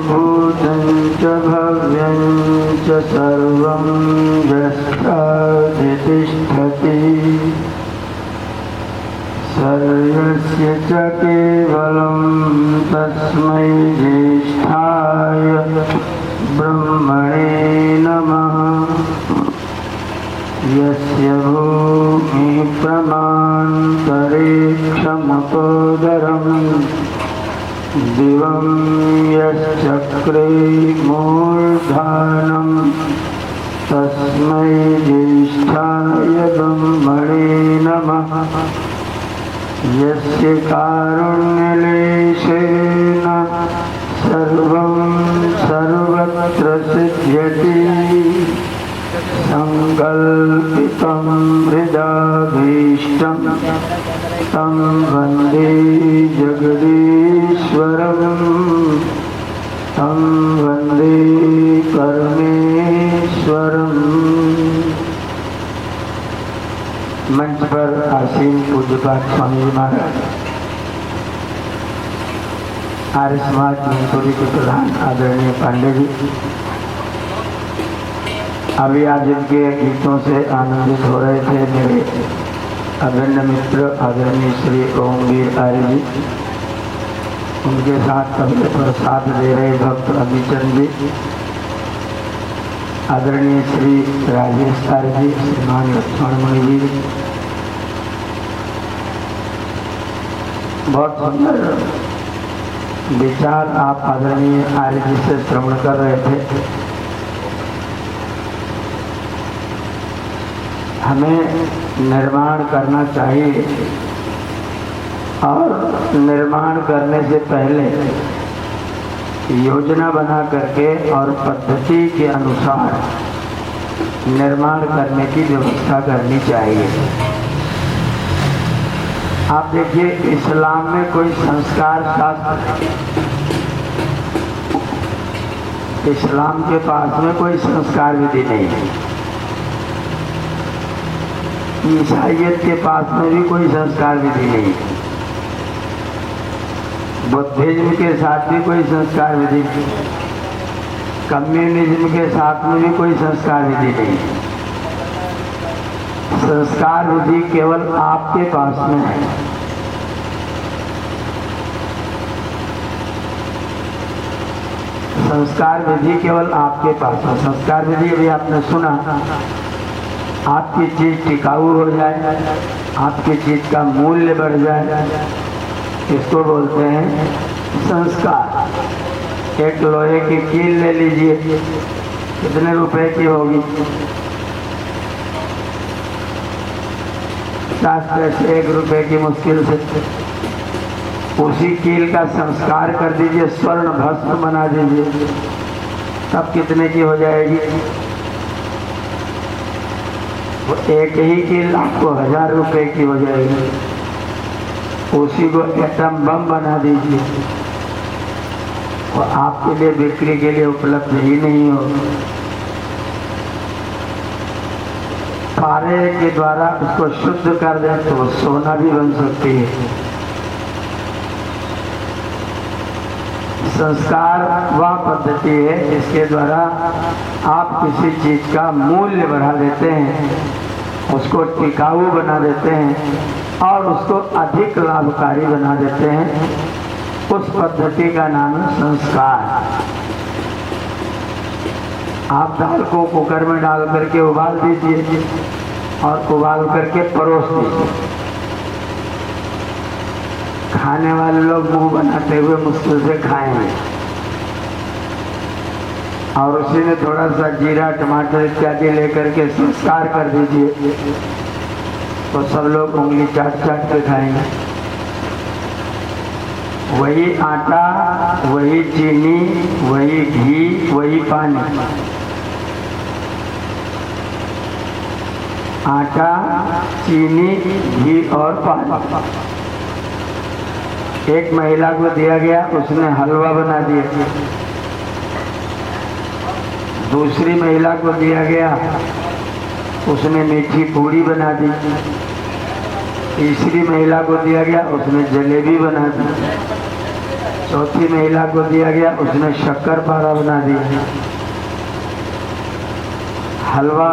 भूतं च भव्यं च सर्वं यस्याधितिष्ठति सर्वस्य च केवलं तस्मै ज्येष्ठाय ब्रह्मणे नमः। यस्य भूमिः प्रमान्तरिक्षमुपोदरं दिवं यश्चक्रे मूर्धानं तस्मै ज्येष्ठाय ब्रह्मणे नमः। यस्य कारुण्यलेशेन सर्वं सर्वत्र सिद्ध्यति संकल्पितं हृदाभीष्टं तं वन्दे जगदीश्वरं तं वन्दे परमेश्वरम्। मंच पर आसीन पूज्यपाद स्वामी जी महाराज, आर्य समाज मैनपुरी के प्रधान आदरणीय पांडे जी, अभी आज इनके गीतों से आनंदित हो रहे थे मेरे अभिन्न मित्र आदरणीय श्री ओमवीर आर्य जी। उनके साथ तबले पर साथ दे रहे भक्त अभिचंद जी, आदरणीय श्री राजेश आर्य जी, श्रीमान लक्ष्मण मणि जी। बहुत सुंदर विचार आप आदरणीय आर्य जी से श्रवण कर रहे थे। हमें निर्माण करना चाहिए और निर्माण करने से पहले योजना बना करके और पद्धति के अनुसार निर्माण करने की व्यवस्था करनी चाहिए। आप देखिए, इस्लाम में कोई संस्कार शास्त्र, इस्लाम के पास में कोई संस्कार विधि नहीं है। ईसाइयत के पास में भी कोई संस्कार विधि नहीं है। बुद्धिज्म के साथ भी कोई संस्कार विधि नहीं, कम्युनिज्म के साथ में भी कोई संस्कार विधि नहीं। संस्कार विधि केवल आपके पास में है। संस्कार विधि केवल आपके पास है। संस्कार विधि अभी आपने सुना, आपकी चीज टिकाऊ हो जाए, आपकी चीज का मूल्य बढ़ जाए, इसको बोलते हैं संस्कार। एक लोहे की कील ले लीजिए, कितने रुपए की होगी? 50 पैसे, 1 रुपए की मुश्किल से। उसी कील का संस्कार कर दीजिए, स्वर्ण भस्म बना दीजिए, तब कितने की हो जाएगी? वो एक ही कील आपको 1000 रुपए की हो जाएगी। उसी को एटम बम बना दीजिए, वो आपके लिए बिक्री के लिए उपलब्ध ही नहीं हो। पारे के द्वारा उसको शुद्ध कर दें तो वो सोना भी बन सकती है। संस्कार वह पद्धति है जिसके द्वारा आप किसी चीज का मूल्य बढ़ा देते हैं, उसको टिकाऊ बना देते हैं और उसको अधिक लाभकारी बना देते हैं। उस पद्धति का नाम है संस्कार। आप दाल को कुकर में डाल करके उबाल दीजिए और उबाल करके परोस दीजिए। खाने वाले लोग मुंह बनाते हुए मुश्किल से खाएंगे और उसी में थोड़ा सा जीरा टमाटर इत्यादि लेकर के संस्कार कर दीजिए तो सब लोग उंगली चाट चाट के खाएंगे। वही आटा, वही चीनी, वही घी, वही पानी। आटा, चीनी, घी और पानी एक महिला को दिया गया, उसने हलवा बना दिया। दूसरी महिला को दिया गया, उसने मीठी पूड़ी बना दी। तीसरी महिला को दिया गया, उसने जलेबी बना दी। चौथी महिला को दिया गया, उसने शक्कर पारा बना दिया। हलवा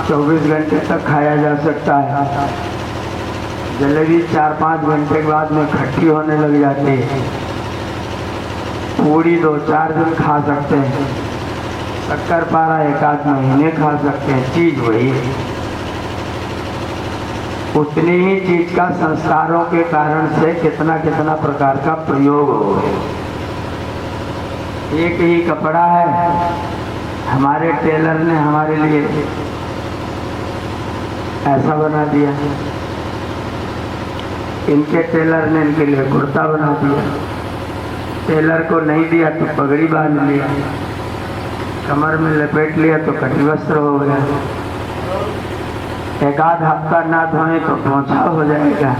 24 घंटे तक खाया जा सकता है। जलेबी 4-5 घंटे के बाद में खट्टी होने लग जाती है। पूड़ी 2-4 दिन खा सकते हैं। शक्कर पारा 1-8 महीने खा सकते हैं। चीज वही है। उतनी ही चीज का संस्कारों के कारण से कितना कितना प्रकार का प्रयोग हो गए। एक ही कपड़ा है, हमारे टेलर ने हमारे लिए ऐसा बना दिया, इनके टेलर ने इनके लिए कुर्ता बना दिया, टेलर को नहीं दिया तो पगड़ी बांध लिया, कमर में लपेट लिया तो कटिवस्त्र हो गया। एक आध हफ्ता ना धोए तो पोंछा हो जाएगा,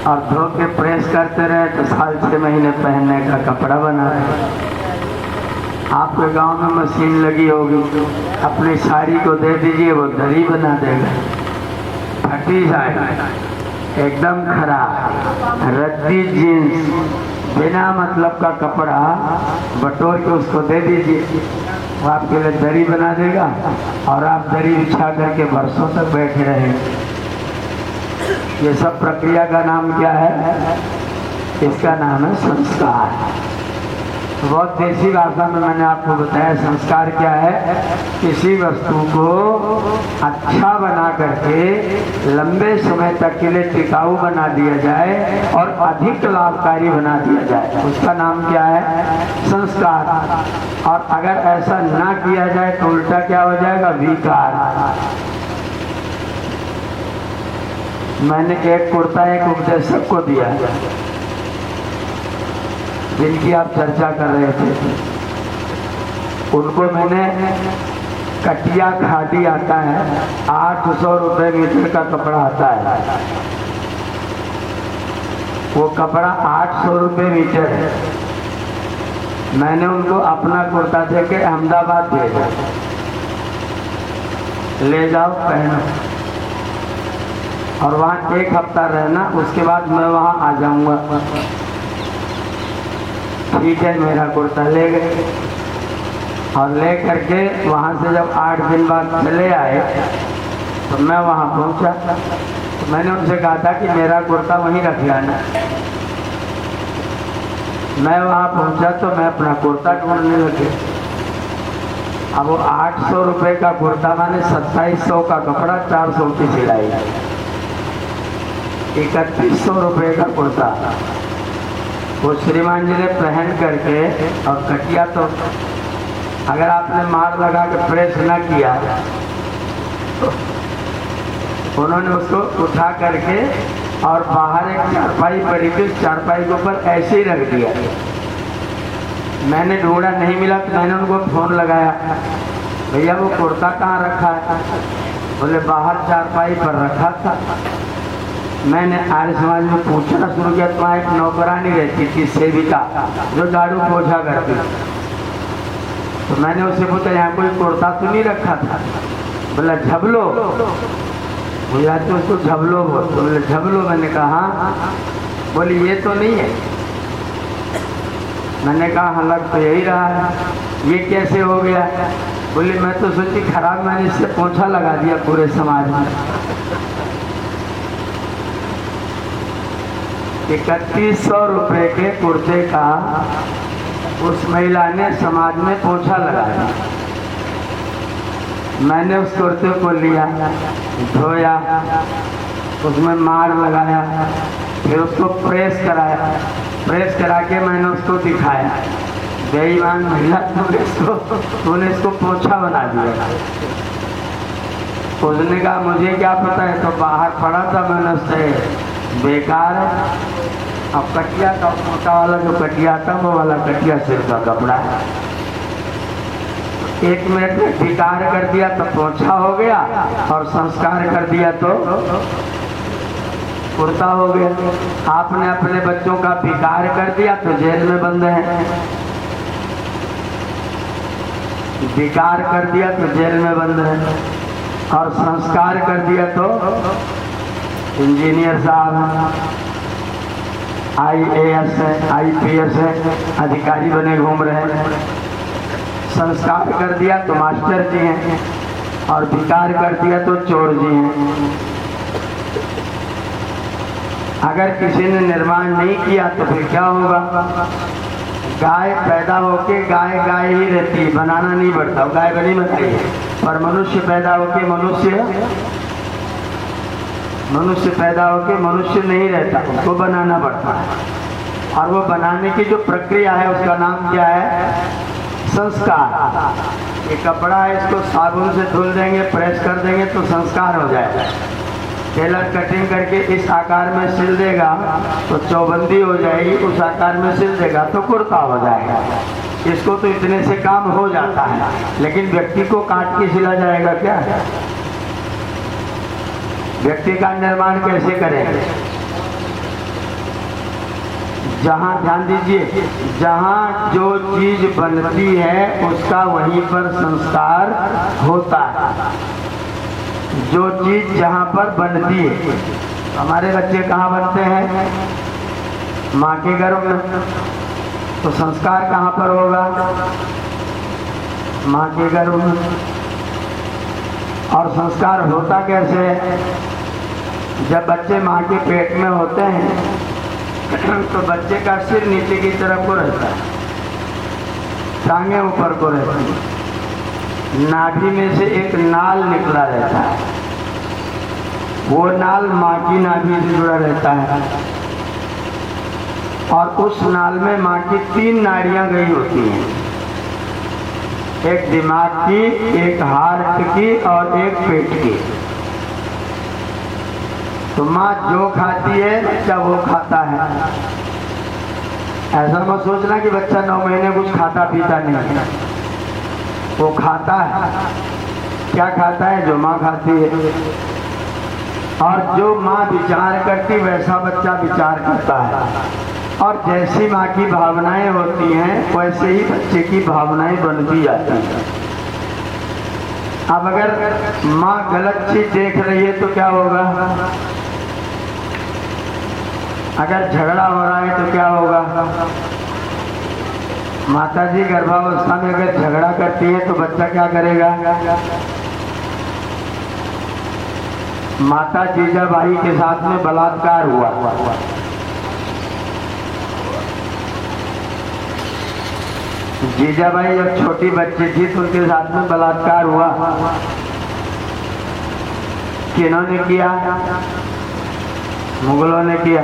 और धो के प्रेस करते रहे तो 6 महीने पहनने का कपड़ा बना रहे। आपके गांव में मशीन लगी होगी, अपनी साड़ी को दे दीजिए, वो दरी बना देगा। फटी साड़ी, एकदम खराब रद्दी जीन्स, बिना मतलब का कपड़ा बटोर के उसको दे दीजिए, वो आपके लिए दरी बना देगा और आप दरी बिछा करके बरसों तक बैठे रहेंगे। ये सब प्रक्रिया का नाम क्या है? इसका नाम है संस्कार। बहुत देसी भाषा में मैंने आपको बताया संस्कार क्या है। किसी वस्तु को अच्छा बना करके लंबे समय तक के लिए टिकाऊ बना दिया जाए और अधिक लाभकारी बना दिया जाए, उसका नाम क्या है? संस्कार। और अगर ऐसा ना किया जाए तो उल्टा क्या हो जाएगा? विकार। मैंने एक कुर्ता एक उपदेशक को दिया जिनकी आप चर्चा कर रहे थे, उनको मैंने कटिया खादी आता है, 800 रुपये मीटर का कपड़ा आता है। वो कपड़ा 800 रुपये मीटर है। मैंने उनको अपना कुर्ता दे के अहमदाबाद भेजा, ले जाओ पहनो और वहाँ 1 हफ्ता रहना, उसके बाद मैं वहाँ आ जाऊँगा। ठीक है, मेरा कुर्ता ले गए और ले करके वहाँ से जब 8 दिन बाद चले आए तो मैं वहाँ पहुँचा। तो मैंने उनसे कहा था कि मेरा कुर्ता वहीं रख जाना। मैं वहाँ पहुँचा तो मैं अपना कुर्ता ढूंढने लगे। अब वो 800 रुपये का कुर्ता, मैंने 2700 का कपड़ा, 400 की सिलाई, 3100 रुपये का कुर्ता। वो श्रीमान जी ने पहन करके, और कटिया तो अगर आपने मार लगा के प्रेस न किया तो उन्होंने उसको उठा करके और बाहर एक चारपाई पड़ी थी, चारपाई के ऊपर ऐसे ही रख दिया। मैंने ढूंढा, नहीं मिला तो मैंने उनको फोन लगाया, भैया वो कुर्ता कहाँ रखा है? बोले बाहर चारपाई पर रखा था। मैंने आर्य समाज में पूछना शुरू किया तो वहाँ एक नौकरानी रहती थी, सेविका, जो झाड़ू पोछा करती। तो मैंने उससे पूछा यहाँ कोई कुर्ता तो नहीं रखा था? बोला झबलो, बोला तो उसको झबलो बोल। तो बोले झबलो, मैंने कहा हाँ। बोली ये तो नहीं है। मैंने कहा हाँ, लग तो यही रहा है, ये कैसे हो गया? बोली मैं तो सोची खराब, मैंने इससे पोछा लगा दिया पूरे समाज में। 3100 रुपये के कुर्ते का उस महिला ने समाज में पोछा लगाया। मैंने उस कुर्ते को लिया, धोया, उसमें मार लगाया, फिर उसको प्रेस कराया। प्रेस करा के मैंने उसको दिखाया, बेईमान महिला, तूने इसको पोछा बना दिया। उसने कहा मुझे क्या पता है, तो बाहर पड़ा था, मैंने उससे बेकार है। अब कटिया का मोटा वाला जो कटिया था, वो वाला कटिया सिर का कपड़ा है। 1 मिनट में विकार कर दिया तो पोछा हो गया, और संस्कार कर दिया तो कुर्ता हो गया। आपने अपने बच्चों का विकार कर दिया तो जेल में बंद है, विकार कर दिया तो जेल में बंद है, और संस्कार कर दिया तो इंजीनियर साहब। IAS है, IPS है, अधिकारी बने घूम रहे हैं। संस्कार कर दिया तो मास्टर जी हैं, और विकार कर दिया तो चोर जी हैं। अगर किसी ने निर्माण नहीं किया तो फिर क्या होगा? गाय पैदा होके गाय गाय ही रहती है, बनाना नहीं पड़ता, गाय बनी बनती है। और मनुष्य पैदा होके मनुष्य नहीं रहता, उसको बनाना पड़ता है। और वो बनाने की जो प्रक्रिया है उसका नाम क्या है? संस्कार। ये कपड़ा है, इसको साबुन से धुल देंगे, प्रेस कर देंगे तो संस्कार हो जाएगा। टेलर कटिंग करके इस आकार में सिल देगा तो चौबंदी हो जाएगी, उस आकार में सिल देगा तो कुर्ता हो जाएगा। इसको तो इतने से काम हो जाता है, लेकिन व्यक्ति को काट के सिला जाएगा क्या? व्यक्ति का निर्माण कैसे करेंगे? जहाँ, ध्यान दीजिए, जहाँ जो चीज बनती है उसका वहीं पर संस्कार होता है। जो चीज जहाँ पर बनती है, हमारे बच्चे कहाँ बनते हैं? माँ के गर्भ में। तो संस्कार कहाँ पर होगा? माँ के गर्भ में। और संस्कार होता कैसे है? जब बच्चे माँ के पेट में होते हैं तो बच्चे का सिर नीचे की तरफ को रहता है, टांगे ऊपर को रहती है, नाभि में से एक नाल निकला रहता है, वो नाल माँ की नाभि से जुड़ा रहता है। और उस नाल में माँ की 3 नाड़ियां गई होती हैं, एक दिमाग की, एक हार्ट की और एक पेट की। तो माँ जो खाती है बच्चा वो खाता है। ऐसा मत सोचना कि बच्चा 9 महीने कुछ खाता पीता नहीं है, वो खाता है। क्या खाता है? जो माँ खाती है। और जो माँ विचार करती वैसा बच्चा विचार करता है। और जैसी माँ की भावनाएं होती हैं वैसे ही बच्चे की भावनाएं बनती जाती हैं। अब अगर माँ गलत चीज देख रही है तो क्या होगा? अगर झगड़ा हो रहा है तो क्या होगा? माता जी गर्भावस्था में अगर झगड़ा करती है तो बच्चा क्या करेगा? माता जीजाबाई के साथ में बलात्कार हुआ। जीजाबाई जब छोटी बच्ची थी तो उनके साथ में बलात्कार हुआ। किन्होंने किया? मुगलों ने किया।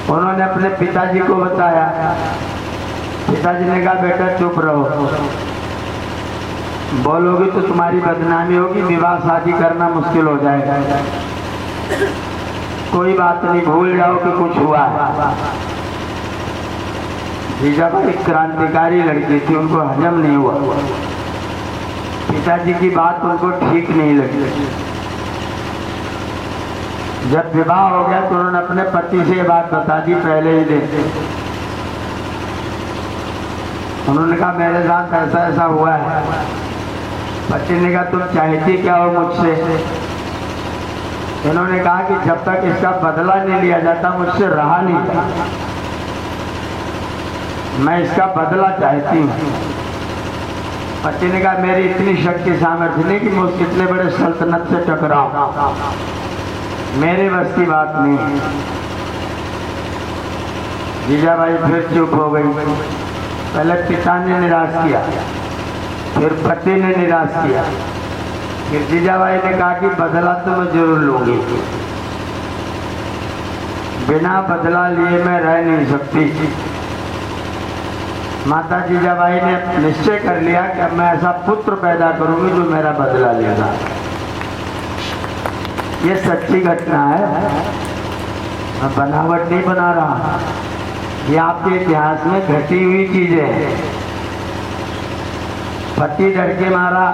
उन्होंने अपने पिताजी को बताया। पिताजी ने कहा बेटा चुप रहो, बोलोगी तो तुम्हारी बदनामी होगी, विवाह शादी करना मुश्किल हो जाएगा। कोई बात नहीं, भूल जाओ कि कुछ हुआ है। जीजाबाई क्रांतिकारी लड़की थी, उनको हजम नहीं हुआ। पिताजी की बात उनको ठीक नहीं लगी। जब विवाह हो गया तो उन्होंने अपने पति से ये बात बता दी पहले ही दिन। उन्होंने कहा मेरे साथ ऐसा ऐसा हुआ है। पति ने कहा तुम चाहती क्या हो मुझसे? इन्होंने कहा कि जब तक इसका बदला नहीं लिया जाता मुझसे रहा नहीं जाता, मैं इसका बदला चाहती हूँ। पति ने कहा मेरी इतनी शक्ति सामर्थ्य नहीं कि मैं इतने बड़े सल्तनत से टकराऊं, मेरे बस की बात नहीं है। जीजाबाई फिर चुप हो गई। पहले पिता ने निराश किया, फिर पति ने निराश किया, फिर जीजाबाई ने कहा कि बदला तो मैं जरूर लूंगी, बिना बदला लिए मैं रह नहीं सकती। माता जीजाबाई ने निश्चय कर लिया कि अब मैं ऐसा पुत्र पैदा करूंगी जो मेरा बदला लेगा। ये सच्ची घटना है, मैं बनावट नहीं बना रहा, ये आपके इतिहास में घटी हुई चीजें हैं। पति डर के मारा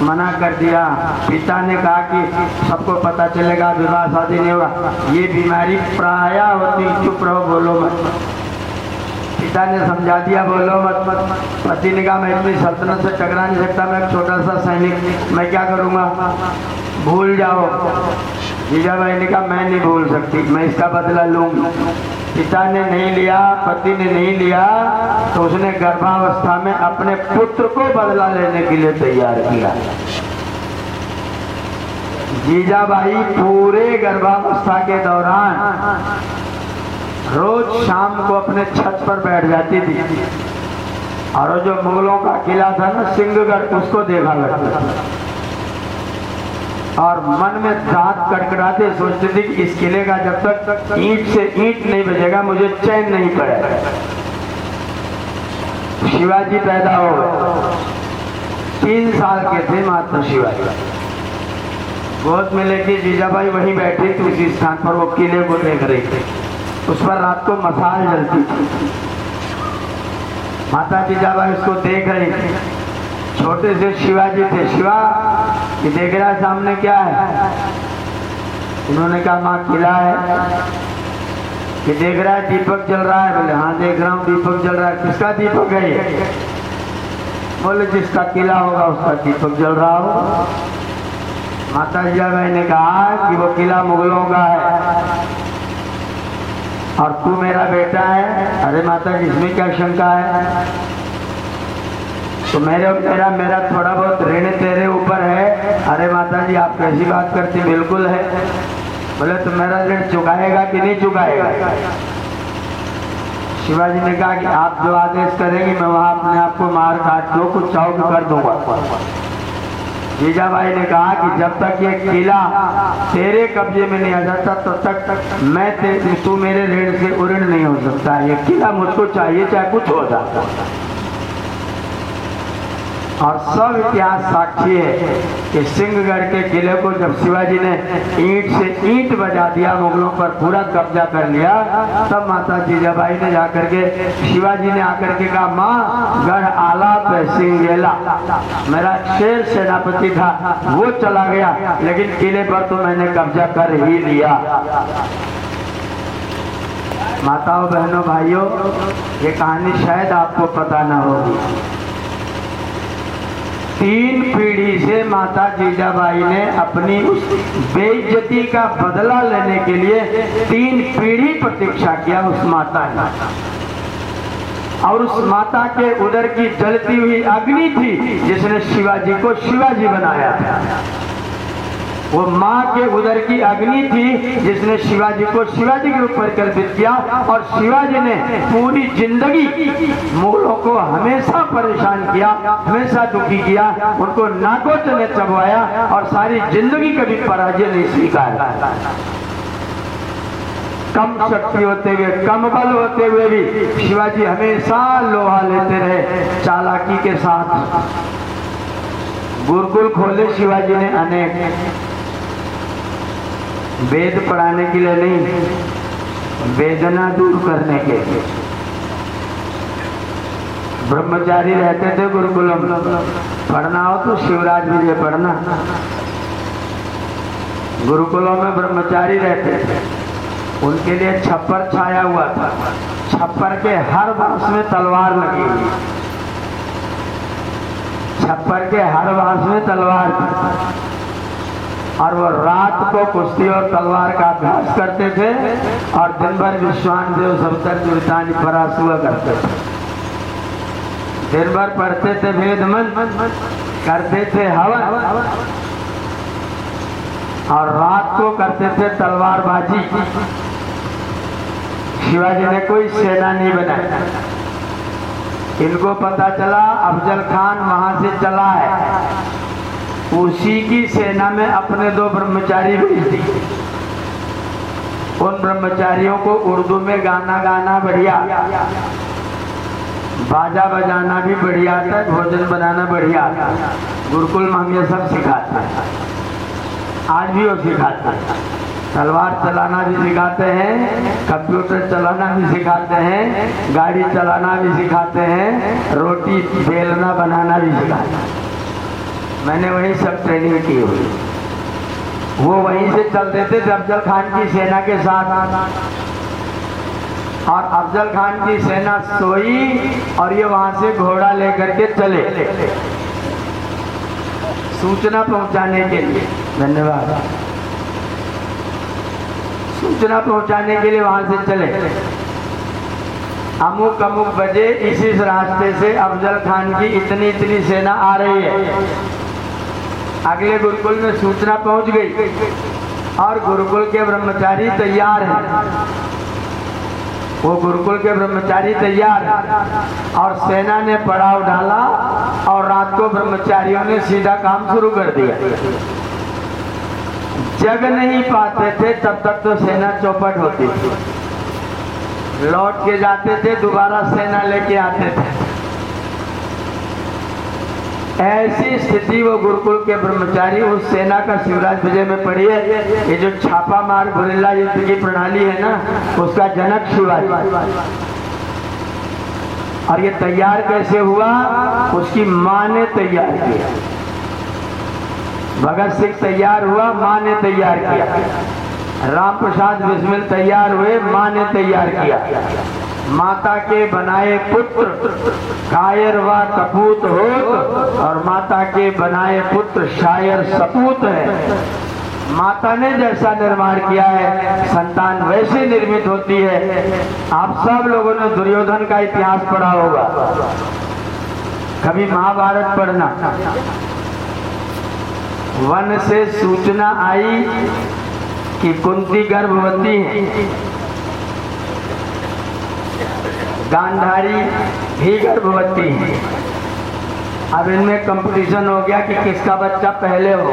मना कर दिया। पिता ने कहा कि सबको पता चलेगा, विवाह शादी नहीं होगा, ये बीमारी प्राय होती, चुप रहो, बोलो मत। पिता ने समझा दिया बोलो मत। पति ने कहा मैं इतनी सल्तनत से टकरा नहीं सकता, मैं एक छोटा सा सैनिक, मैं क्या करूँगा, भूल जाओ। जीजाबाई ने कहा मैं नहीं भूल सकती, मैं इसका बदला लूंगी। पिता ने नहीं लिया, पति ने नहीं लिया, तो उसने गर्भावस्था में अपने पुत्र को बदला लेने के लिए तैयार किया। जीजाबाई पूरे गर्भावस्था के दौरान रोज शाम को अपने छत पर बैठ जाती थी और वो जो मुगलों का किला था ना सिंहगढ़, उसको देखा करती थी और मन में दांत कड़कड़ाते सोचती थी कि इस किले का जब तक ईंट से ईंट नहीं बजेगा मुझे चैन नहीं पड़ेगा। शिवाजी पैदा हो गए, 3 साल के थे मात्र शिवाजी। गोद में लेके जीजाबाई वहीं बैठी थी, उसी स्थान पर वो किले को देख रही थी। उस पर रात को मशाल जलती थी। माता जीजाबाई उसको देख रही थी। छोटे से शिवाजी थे। शिवा, ये देख रहा है सामने क्या है? उन्होंने कहा माँ किला है। ये देख रहा है दीपक जल रहा है? बोले हाँ देख रहा हूँ दीपक जल रहा है। किसका दीपक है ये? बोले जिसका किला होगा उसका दीपक जल रहा हो। माता जीजाबाई ने कहा कि वो किला मुगलों का है और तू मेरा बेटा है। अरे माता जी इसमें क्या शंका है? तो मेरा थोड़ा बहुत ऋण तेरे ऊपर है। अरे माता जी आप कैसी बात करती? बिल्कुल है। बोले तो मेरा ऋण चुकाएगा कि नहीं चुकाएगा? शिवाजी ने कहा कि आप जो आदेश करेंगे मैं वहां अपने आप को मार काट दो, कुछ चाहो तो कर दूंगा। जीजाबाई ने कहा कि जब तक ये किला तेरे कब्जे में नहीं आ जाता तब तक तू मेरे ऋण से उऋण नहीं हो सकता। ये किला मुझको चाहिए चाहे कुछ हो जाता। और सब इतिहास साक्षी है कि सिंहगढ़ के किले को जब शिवाजी ने ईंट से ईंट बजा दिया, मुगलों पर पूरा कब्जा कर लिया, तब माता जीजाबाई ने जाकर के शिवाजी ने आकर के कहा माँ गढ़ आला पे सिंगेला, मेरा शेर सेनापति था वो चला गया लेकिन किले पर तो मैंने कब्जा कर ही लिया। माताओं बहनों भाइयों, ये कहानी शायद आपको पता न होगी। 3 पीढ़ी से माता जीजाबाई ने अपनी उस बेइज्जती का बदला लेने के लिए 3 पीढ़ी प्रतीक्षा किया उस माता ने। और उस माता के उदर की जलती हुई अग्नि थी जिसने शिवाजी को शिवाजी बनाया था। वो माँ के उदर की अग्नि थी जिसने शिवाजी को शिवाजी के ऊपर कल्पित किया। और शिवाजी ने पूरी जिंदगी मुगलों को हमेशा परेशान किया, हमेशा दुखी किया, उनको नाकोच ने चबवाया और सारी जिंदगी कभी पराजय नहीं स्वीकारा। कम शक्ति होते हुए, कम बल होते हुए भी शिवाजी हमेशा लोहा लेते रहे चालाकी के साथ। गुरुकुल खोले शिवाजी ने अनेक, वेद पढ़ाने के लिए नहीं, वेदना दूर करने के लिए। ब्रह्मचारी रहते थे गुरुकुलों में, पढ़ना हो तो शिवराज विजय पढ़ना। गुरुकुलों में ब्रह्मचारी रहते थे, उनके लिए छप्पर छाया हुआ था। छप्पर के हर बांस में तलवार लगी हुई, छप्पर के हर बांस में तलवार थी। और वो रात को कुश्ती और तलवार का अभ्यास करते थे और दिन भर विश्वान देव सप्तर्षि परास हुआ करते थे। दिन भर पढ़ते थे वेद मंत्र, करते थे हवन और रात को करते थे तलवारबाजी। शिवाजी ने कोई सेना नहीं बनाई। इनको पता चला अफजल खान वहां से चला है, उसी की सेना में अपने 2 ब्रह्मचारी भेज दी। उन ब्रह्मचारियों को उर्दू में गाना गाना बढ़िया, बाजा बजाना भी बढ़िया आता है, भोजन बनाना बढ़िया आता है। गुरुकुल में हम ये सब सिखाते हैं, आज भी वो सिखाते हैं। तलवार चलाना भी सिखाते हैं, कंप्यूटर चलाना भी सिखाते हैं, गाड़ी चलाना भी सिखाते हैं, रोटी बेलना बनाना भी सिखाते हैं। मैंने वही सब ट्रेनिंग की हुई। वो वहीं से चलते थे अफजल खान की सेना के साथ, और अफजल खान की सेना सोई और ये वहां से घोड़ा लेकर के चले सूचना पहुंचाने के लिए। धन्यवाद। सूचना पहुंचाने के लिए वहां से चले, अमुक अमुक बजे इसी रास्ते से अफजल खान की इतनी इतनी सेना आ रही है। अगले गुरुकुल में सूचना पहुंच गई और गुरुकुल के ब्रह्मचारी तैयार हैं, वो गुरुकुल के ब्रह्मचारी तैयार हैं और सेना ने पड़ाव डाला और रात को ब्रह्मचारियों ने सीधा काम शुरू कर दिया। जग नहीं पाते थे तब तक तो सेना चौपट होती थी, लौट के जाते थे, दोबारा सेना लेके आते थे। ऐसी स्थिति वो गुरुकुल के ब्रह्मचारी उस सेना का शिवराज विजय में पड़ी है। ये जो छापा मार गुरिल्ला युद्ध की प्रणाली है ना, उसका जनक शिवाजी। और ये तैयार कैसे हुआ? उसकी माँ ने तैयार किया। भगत सिंह तैयार हुआ, माँ ने तैयार किया। राम प्रसाद बिस्मिल तैयार हुए, माँ ने तैयार किया। माता के बनाए पुत्र कायर व कपूत होत और माता के बनाए पुत्र शायर सपूत है। माता ने जैसा निर्माण किया है संतान वैसे निर्मित होती है। आप सब लोगों ने दुर्योधन का इतिहास पढ़ा होगा, कभी महाभारत पढ़ना। वन से सूचना आई कि कुंती गर्भवती है, गांधारी भी गर्भवती है। अब इनमें कंपटीशन हो गया कि किसका बच्चा पहले हो,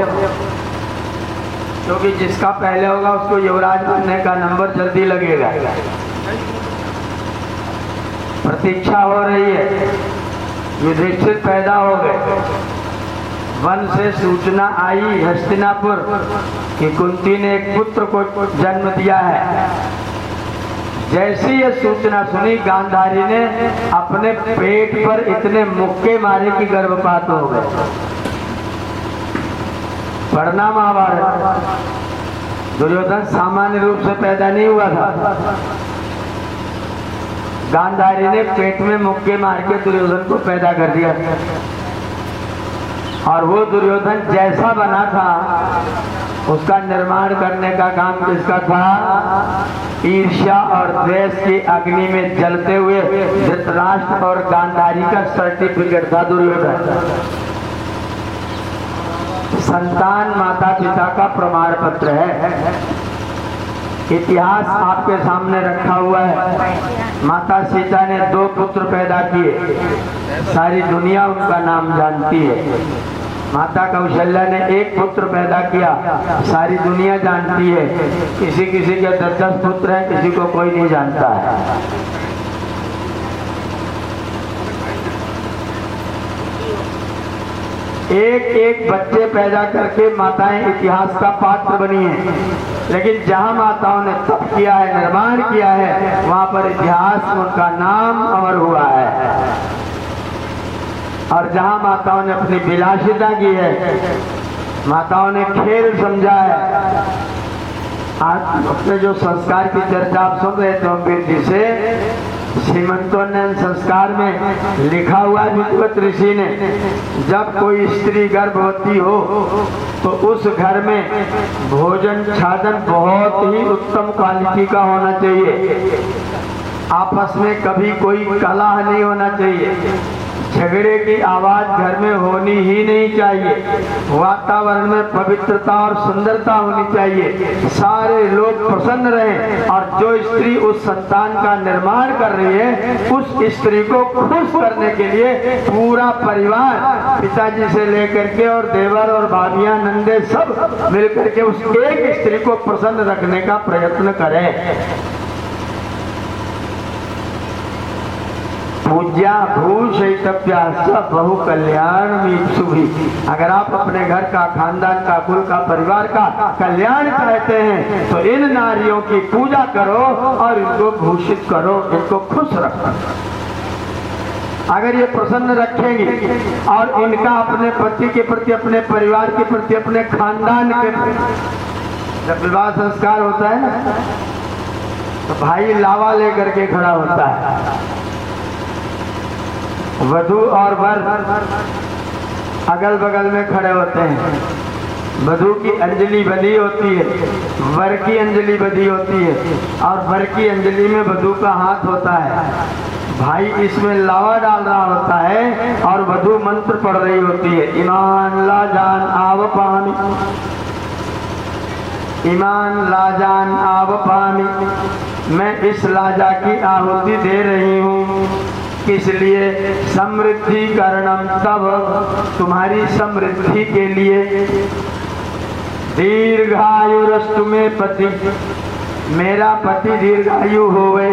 क्योंकि जिसका पहले होगा उसको युवराज बनने का नंबर जल्दी लगेगा। प्रतीक्षा हो रही है, युधिष्ठिर पैदा हो गए। वन से सूचना आई हस्तिनापुर कि कुंती ने एक पुत्र को जन्म दिया है। जैसी ये सूचना सुनी, गांधारी ने अपने पेट पर इतने मुक्के मारे कि गर्भपात हो गए। पढ़ना महाभारत। दुर्योधन सामान्य रूप से पैदा नहीं हुआ था, गांधारी ने पेट में मुक्के मार के दुर्योधन को पैदा कर दिया। और वो दुर्योधन जैसा बना था उसका निर्माण करने का काम किसका था? ईर्ष्या और द्वेष की अग्नि में जलते हुए धृतराष्ट्र और गांधारी का सर्टिफिकेट था दुर्योधन। संतान माता पिता का प्रमाण पत्र है। इतिहास आपके सामने रखा हुआ है। माता सीता ने 2 पुत्र पैदा किए, सारी दुनिया उनका नाम जानती है। माता कौशल्या ने 1 पुत्र पैदा किया, सारी दुनिया जानती है। किसी किसी के 10-10 पुत्र हैं, किसी को कोई नहीं जानता है। एक एक बच्चे पैदा करके माताएं इतिहास का पात्र बनी हैं। लेकिन जहां माताओं ने तप किया है, निर्माण किया है, वहां पर इतिहास में उनका नाम अमर हुआ है। और जहां माताओं ने अपनी विलासिता की है, माताओं ने खेल समझा है। आज अपने जो संस्कार की चर्चा आप सुन रहे थे अम्बेर जी से, श्रीमंतोन्नयन संस्कार में लिखा हुआ विद्वत ऋषि ने, जब कोई स्त्री गर्भवती हो तो उस घर में भोजन छाजन बहुत ही उत्तम क्वालिटी का होना चाहिए। आपस में कभी कोई कलह नहीं होना चाहिए, झगड़े की आवाज घर में होनी ही नहीं चाहिए। वातावरण में पवित्रता और सुंदरता होनी चाहिए, सारे लोग प्रसन्न रहें। और जो स्त्री उस संतान का निर्माण कर रही है, उस स्त्री को खुश करने के लिए पूरा परिवार, पिताजी से लेकर के और देवर और भाभियां नंदे सब मिलकर के उस एक स्त्री को प्रसन्न रखने का प्रयत्न करें। पूज्या भूषयितव्या बहु कल्याण भी। अगर आप अपने घर का, खानदान का, कुल का, परिवार का कल्याण चाहते हैं तो इन नारियों की पूजा करो और इनको भूषित करो, इनको खुश रखो। अगर ये प्रसन्न रखेंगे और इनका अपने पति के प्रति, अपने परिवार के प्रति, अपने खानदान के प्रति, जब विवाह संस्कार होता है ना, तो भाई लावा लेकर के खड़ा होता है, वधू और वर अगल बगल में खड़े होते हैं। वधू की अंजलि बंधी होती है, वर की अंजलि बंधी होती है, और वर की अंजलि में वधू का हाथ होता है। भाई इसमें लावा डाल रहा होता है और वधू मंत्र पढ़ रही होती है, ईमान ला जान आव पानी, ईमान लाजान आव पानी। मैं इस लाजा की आहुति दे रही हूँ, किस लिए? समृद्धि कारणम, तब तुम्हारी समृद्धि के लिए। दीर्घायुरस्तु में पति, मेरा पति दीर्घायु होवे।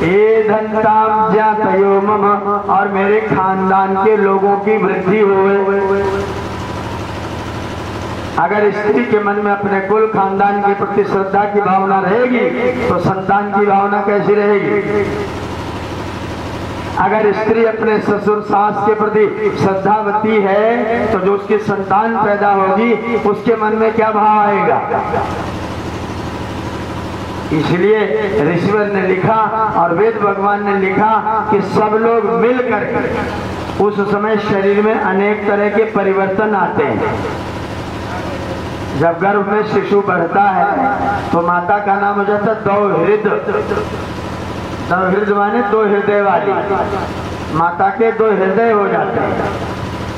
ए धनताम जातयो मम, और मेरे खानदान के लोगों की वृद्धि होवे। अगर स्त्री के मन में अपने कुल खानदान के प्रति श्रद्धा की भावना रहेगी तो संतान की भावना कैसी रहेगी? अगर स्त्री अपने ससुर सास के प्रति श्रद्धावती है तो जो उसकी संतान पैदा होगी उसके मन में क्या भाव आएगा? इसलिए ऋषिवर ने लिखा और वेद भगवान ने लिखा कि सब लोग मिलकर, उस समय शरीर में अनेक तरह के परिवर्तन आते हैं। जब गर्भ में शिशु बढ़ता है तो माता का नाम हो जाता है दौहिर्द। दौहिर्द माने दो हृदय वाली, माता के दो हृदय हो जाते हैं।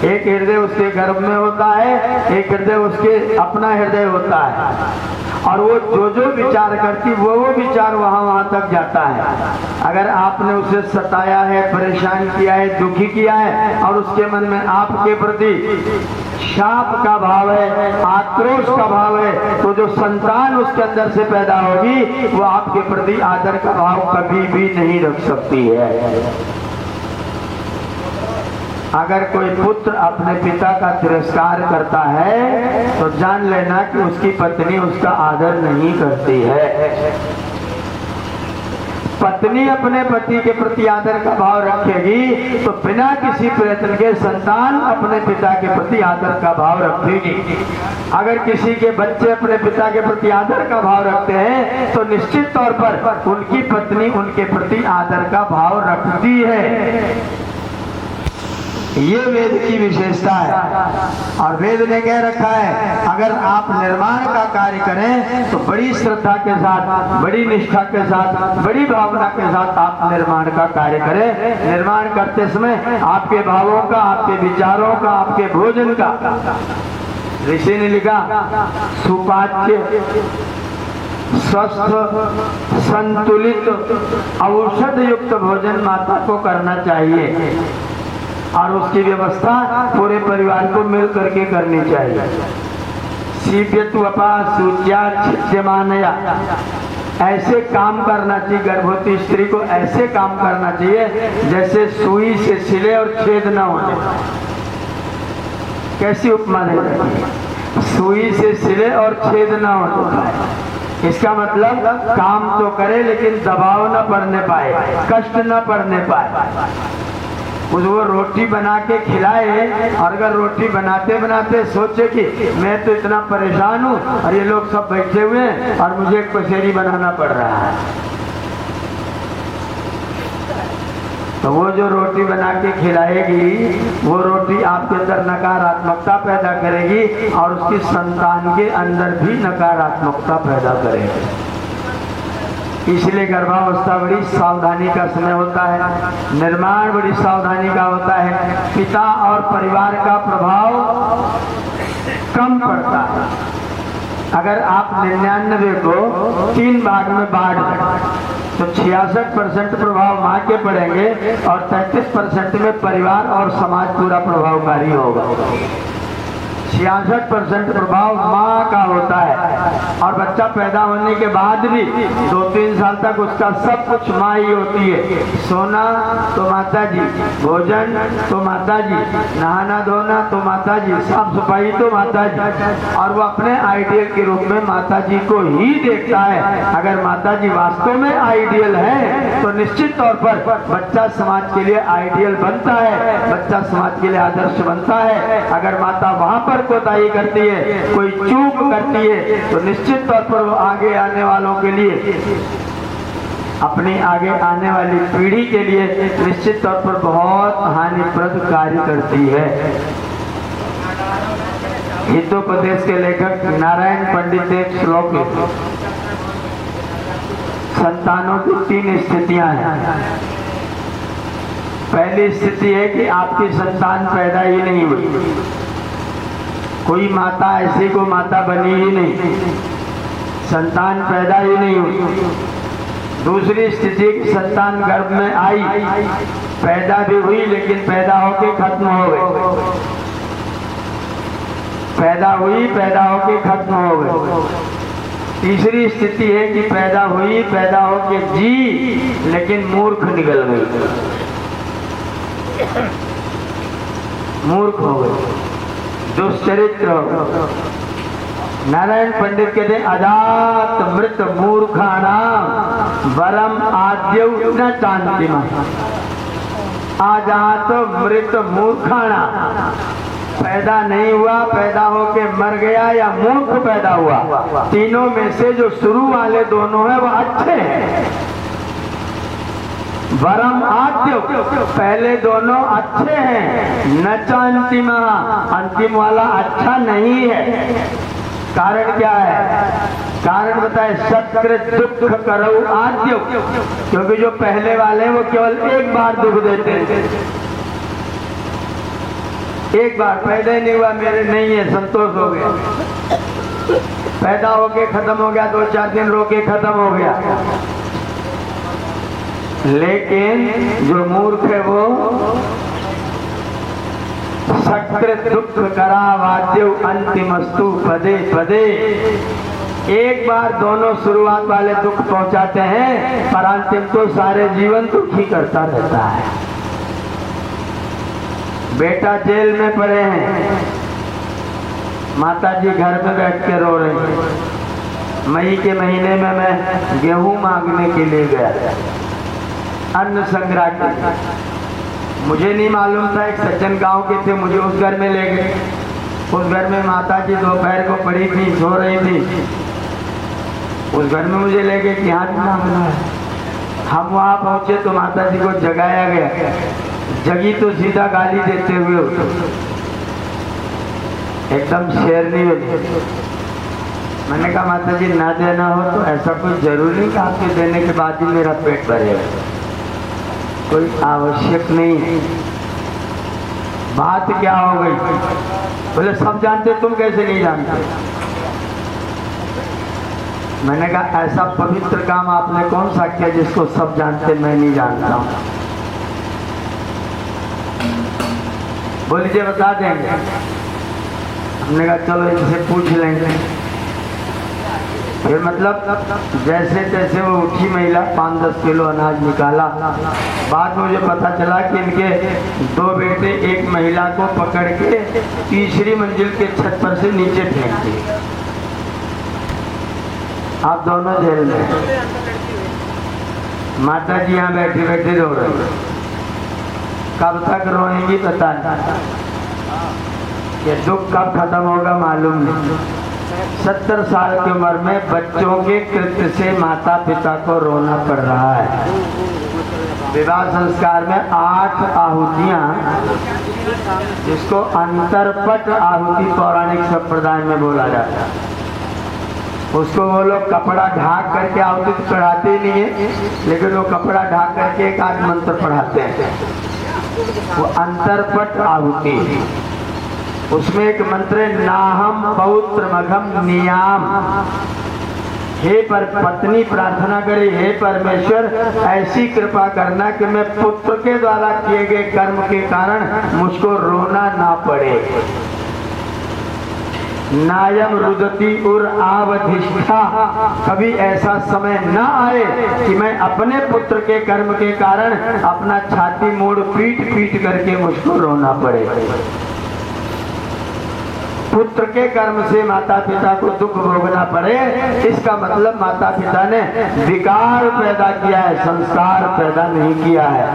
एक हृदय उसके गर्भ में होता है, एक हृदय उसके अपना हृदय होता है, और वो जो विचार करती वो विचार वहां तक जाता है। अगर आपने उसे सताया है, परेशान किया है, दुखी किया है और उसके मन में आपके प्रति शाप का भाव है, आक्रोश का भाव है, तो जो संतान उसके अंदर से पैदा होगी वो आपके प्रति आदर का भाव कभी भी नहीं रख सकती है। अगर कोई पुत्र अपने पिता का तिरस्कार करता है तो जान लेना कि उसकी पत्नी उसका आदर नहीं करती है। पत्नी अपने पति के प्रति आदर का भाव रखेगी तो बिना किसी प्रयत्न के संतान अपने पिता के प्रति आदर का भाव रखेगी। अगर किसी के बच्चे अपने पिता के प्रति आदर का भाव रखते हैं तो निश्चित तौर पर उनकी पत्नी उनके प्रति आदर का भाव रखती है। ये वेद की विशेषता है। और वेद ने कह रखा है अगर आप निर्माण का कार्य करें तो बड़ी श्रद्धा के साथ, बड़ी निष्ठा के साथ, बड़ी भावना के साथ आप निर्माण का कार्य करें। निर्माण करते समय आपके भावों का, आपके विचारों का, आपके भोजन का, ऋषि ने लिखा सुपाच्य, स्वस्थ, संतुलित, औषध युक्त भोजन माता को करना चाहिए और उसकी व्यवस्था पूरे परिवार को मिल करके करनी चाहिए। ऐसे काम करना चाहिए, गर्भवती स्त्री को ऐसे काम करना चाहिए जैसे सुई से सिले और छेद न होने। कैसी उपमा है? सुई से सिले और छेद न होने। इसका मतलब काम तो करे लेकिन दबाव न पड़ने पाए, कष्ट न पड़ने पाए। वो रोटी बना के खिलाए और अगर रोटी बनाते बनाते सोचे कि मैं तो इतना परेशान हूँ और ये लोग सब बैठे हुए हैं और मुझे एक पसेरी बनाना पड़ रहा है, तो वो जो रोटी बना के खिलाएगी वो रोटी आपके अंदर नकारात्मकता पैदा करेगी और उसकी संतान के अंदर भी नकारात्मकता पैदा करेगी। इसलिए गर्भावस्था बड़ी सावधानी का समय होता है, निर्माण बड़ी सावधानी का होता है। पिता और परिवार का प्रभाव कम पड़ता है। अगर आप 99 को 3 भाग में बांट दें तो 66% प्रभाव माँ के पड़ेंगे और 33% में परिवार और समाज पूरा प्रभावकारी होगा। 66% प्रभाव माँ का होता है और बच्चा पैदा होने के बाद भी 2-3 साल तक उसका सब कुछ माँ ही होती है। सोना तो माता जी, भोजन तो माता जी, नहाना धोना तो माता जी, साफ सफाई तो माता जी, और वो अपने आइडियल के रूप में माता जी को ही देखता है। अगर माता जी वास्तव में आइडियल है तो निश्चित तौर पर बच्चा समाज के लिए आइडियल बनता है, बच्चा समाज के लिए आदर्श बनता है। अगर माता वहाँ पर कोताही करती है, कोई चूक करती है तो निश्चित तौर पर वो आगे आने वालों के लिए, अपनी आगे आने वाली पीढ़ी के लिए निश्चित तौर पर बहुत हानिप्रद कार्य करती है। हितोपदेश के लेखक नारायण पंडित एक श्लोक लिखे, संतानों की 3 स्थितियां हैं। पहली स्थिति है कि आपकी संतान पैदा ही नहीं हुई, कोई माता ऐसी को माता बनी ही नहीं, संतान पैदा ही नहीं हुई। दूसरी स्थिति की संतान गर्भ में आई, पैदा भी हुई लेकिन पैदा होके खत्म हो गई, पैदा हुई पैदा होके खत्म हो गई। तीसरी स्थिति है कि पैदा हुई पैदा होके जी लेकिन मूर्ख निकल गई, मूर्ख हो गई, दुष्चरित्र हो गई। नारायण पंडित कहते हैं अजात मृत मूर्खाणाम वरम आद्यौ न चान्तिम। आजात मृत मूर्खाणाम, पैदा नहीं हुआ, पैदा होके मर गया या मूर्ख पैदा हुआ, तीनों में से जो शुरू वाले दोनों हैं वो अच्छे हैं। वरम आद्य, पहले दोनों अच्छे हैं, न चान्तिम, अंतिम वाला अच्छा नहीं है। कारण क्या है? कारण बताए सत्कृत दुख करो आद्य, क्योंकि जो पहले वाले वो केवल एक बार दुख देते हैं, एक बार पैदा ही नहीं हुआ मेरे नहीं है, संतोष हो गया, पैदा होके खत्म हो गया, 2-4 दिन रोके खत्म हो गया। लेकिन जो मूर्ख है वो सकृत दुख करावाद्य अंतिमस्तु पदे पदे, एक बार दोनों शुरुआत वाले दुख पहुंचाते हैं पर अंतिम तो सारे जीवन दुखी करता रहता है। बेटा जेल में पड़े हैं, माता जी घर में बैठ के रो रही हैं। मई के महीने में मैं गेहूं मांगने के लिए गया, अन्न संग्रह के, मुझे नहीं मालूम था, एक सज्जन गांव के थे, मुझे उस घर में ले गए। उस घर में माता जी दोपहर को पड़ी थी, सो रही थी, उस घर में मुझे ले गए कि यहाँ भी मांगना है। हम वहाँ पहुँचे तो माता जी को जगाया गया, जगी तो सीधा गाली देते हुए उठो, एकदम शेरनी होती। मैंने कहा माता जी ना देना हो तो ऐसा कोई जरूरी नहीं कि आपके देने के बाद ही मेरा पेट भरेगा, कोई आवश्यक नहीं है। बात क्या हो गई? बोले सब जानते, तुम कैसे नहीं जानते? मैंने कहा ऐसा पवित्र काम आपने कौन सा किया जिसको सब जानते मैं नहीं जानता हूँ? बोलिए बता देंगे। हमने कहा चलो इनसे पूछ लेंगे। फिर मतलब जैसे तैसे वो उठी महिला, 5-10 किलो अनाज निकाला। बाद में मुझे पता चला कि इनके 2 बेटे एक महिला को पकड़ के तीसरी मंजिल के छत पर से नीचे फेंक दिए। आप दोनों जेल में, माता जी यहाँ बैठी बैठी रो रही, कब तक रोएंगी पता नहीं, ये दुख कब खत्म होगा मालूम नहीं। 70 साल की उम्र में बच्चों के कृत्य से माता पिता को रोना पड़ रहा है। विवाह संस्कार में 8 आहुतियां, जिसको अंतरपट आहुति पौराणिक संप्रदाय में बोला जाता है, उसको वो लोग कपड़ा ढाक करके आहुति चढ़ाते ही नहीं है, लेकिन वो कपड़ा ढाक करके एक आध मंत्र पढ़ाते हैं, वो अंतरपट आहुति। उसमें एक मंत्र है नाहम पौत्र मघम नियाम। हे पर पत्नी प्रार्थना करे, हे परमेश्वर ऐसी कृपा करना कि मैं पुत्र के द्वारा किए गए कर्म के कारण मुझको रोना ना पड़े। नायम रुदती उर आवधिष्ठा, कभी ऐसा समय ना आए कि मैं अपने पुत्र के कर्म के कारण अपना छाती मोड़ पीट पीट करके मुझको रोना पड़े। पुत्र के कर्म से माता पिता को दुख भोगना पड़े, इसका मतलब माता पिता ने विकार पैदा किया है, संस्कार पैदा नहीं किया है।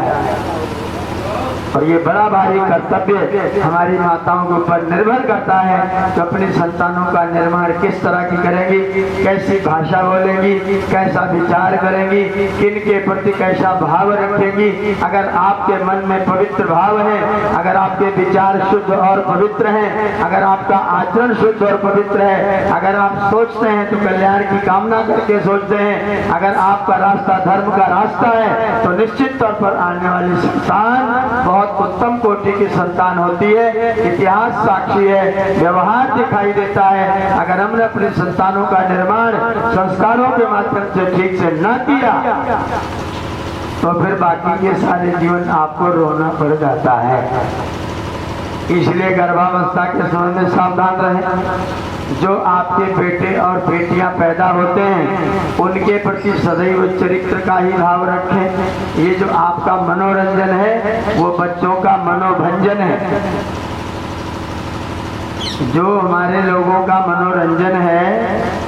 और ये बड़ा भारी कर्तव्य हमारी माताओं के ऊपर निर्भर करता है कि अपनी संतानों का निर्माण किस तरह की करेंगी, कैसी भाषा बोलेंगी, कैसा विचार करेंगी, किन के प्रति कैसा भाव रखेंगी। अगर आपके मन में पवित्र भाव है, अगर आपके विचार शुद्ध और पवित्र हैं, अगर आपका आचरण शुद्ध और पवित्र है, अगर आप सोचते हैं तो कल्याण की कामना करके सोचते हैं, अगर आपका रास्ता धर्म का रास्ता है तो निश्चित तौर पर आने वाली संतान बहुत उत्तम कोटि की संतान होती है। इतिहास साक्षी है, व्यवहार दिखाई देता है। अगर हमने अपने संतानों का निर्माण संस्कारों के माध्यम से ठीक से न किया तो फिर बाकी के सारे जीवन आपको रोना पड़ जाता है। इसलिए गर्भावस्था के समय में सावधान रहें। जो आपके बेटे और बेटियां पैदा होते हैं उनके प्रति सदैव चरित्र का ही भाव रखें। ये जो आपका मनोरंजन है वो बच्चों का मनोभंजन है। जो हमारे लोगों का मनोरंजन है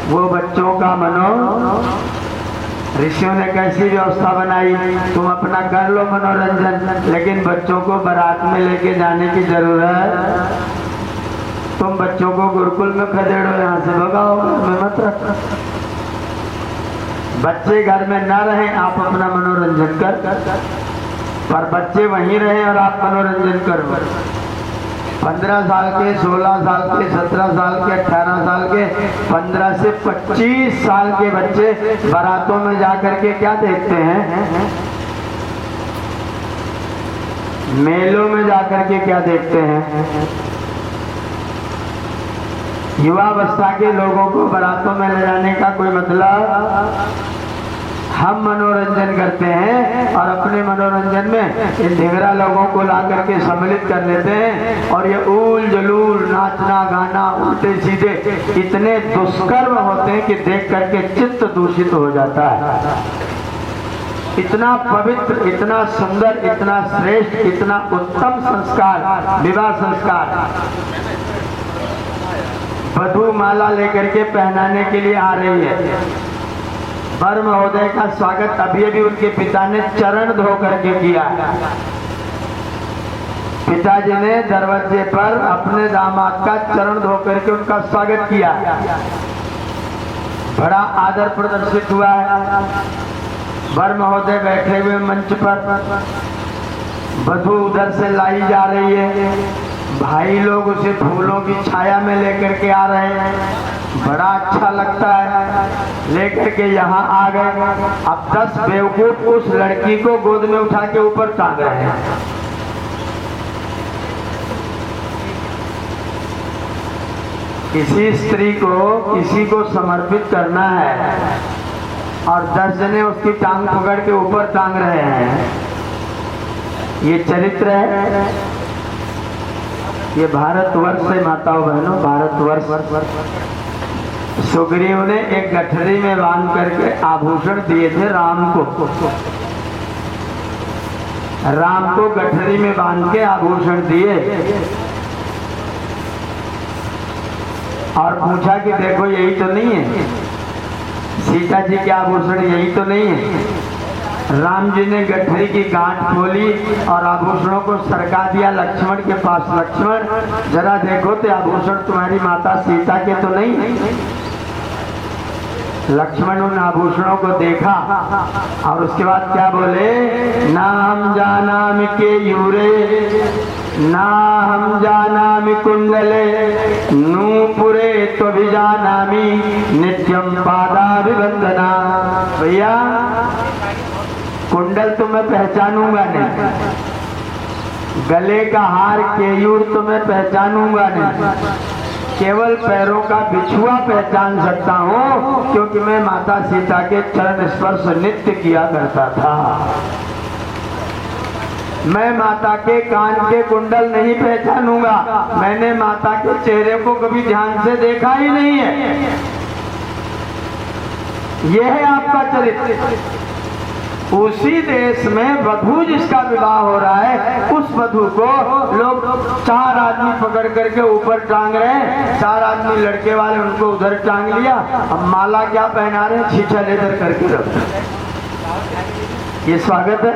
वो बच्चों का ऋषियों ने कैसी व्यवस्था बनाई, तुम अपना कर लो मनोरंजन, लेकिन बच्चों को बारात में लेके जाने की जरूरत। तुम बच्चों को गुरुकुल में खदेड़ो, यहाँ से भगाओ, घर में मत रखो। बच्चे घर में न रहें, आप अपना मनोरंजन कर, पर बच्चे वहीं रहें और आप मनोरंजन करो। 15 साल के, 16 साल के, 17 साल के, 18 साल के, 15 से 25 साल के बच्चे बारातों में जाकर के क्या देखते हैं, मेलों में जाकर के क्या देखते हैं। युवावस्था के लोगों को बारातों में ले जाने का कोई मतलब, हम मनोरंजन करते हैं और अपने मनोरंजन में इन ढिंगरा लोगों को ला करके सम्मिलित कर लेते हैं और ये ऊल जलूल नाचना गाना उल्टे सीधे इतने दुष्कर्म होते हैं कि देख करके चित्त दूषित हो जाता है। इतना पवित्र, इतना सुंदर, इतना श्रेष्ठ, इतना उत्तम संस्कार, विवाह संस्कार, वधू माला लेकर के पहनाने के लिए आ रही है। वर महोदय का स्वागत अभी अभी उनके पिता ने चरण धो करके किया। पिताजी ने दरवाजे पर अपने दामाद का चरण धो करके उनका स्वागत किया। बड़ा आदर प्रदर्शित हुआ है। वर महोदय बैठे हुए मंच पर, वधू उधर से लाई जा रही है, भाई लोग उसे फूलों की छाया में लेकर के आ रहे हैं। बड़ा अच्छा लगता है। लेकर के यहाँ आ गए। अब 10 बेवकूफ उस लड़की को गोद में उठा के ऊपर टांग रहे हैं। किसी स्त्री को किसी को समर्पित करना है और 10 जने उसकी टांग पकड़ के ऊपर टांग रहे हैं। ये चरित्र है। ये भारतवर्ष है माताओं बहनों, भारतवर्ष। सुग्रीव ने एक गठरी में बांध करके आभूषण दिए थे राम को। राम को गठरी में बांध के आभूषण दिए और पूछा कि देखो यही तो नहीं है, सीता जी के आभूषण यही तो नहीं है। राम जी ने गठरी की गांठ खोली और आभूषणों को सरका दिया लक्ष्मण के पास। लक्ष्मण जरा देखो तो आभूषण तुम्हारी माता सीता के तो नहीं है। लक्ष्मण उन आभूषणों को देखा और उसके बाद क्या बोले, ना हम जानामि के यूरे, ना हम जानामि कुंडले, नूपुरे तो भी जानामि नित्यम पादाभिवंदना। भैया कुंडल तो मैं पहचानूंगा नहीं, गले का हार केयूर तो मैं पहचानूंगा नहीं, केवल पैरों का बिछुआ पहचान सकता हूँ क्योंकि मैं माता सीता के चरण स्पर्श नित्य किया करता था। मैं माता के कान के कुंडल नहीं पहचानूंगा, मैंने माता के चेहरे को कभी ध्यान से देखा ही नहीं है। यह है आपका चरित्र। उसी देश में वधू जिसका विवाह हो रहा है, उस वधू को लोग 4 आदमी पकड़ करके ऊपर टांग रहे हैं। 4 आदमी लड़के वाले उनको उधर टांग लिया। अब माला क्या पहना रहे हैं, छीछा लेकर करके रख। ये स्वागत है।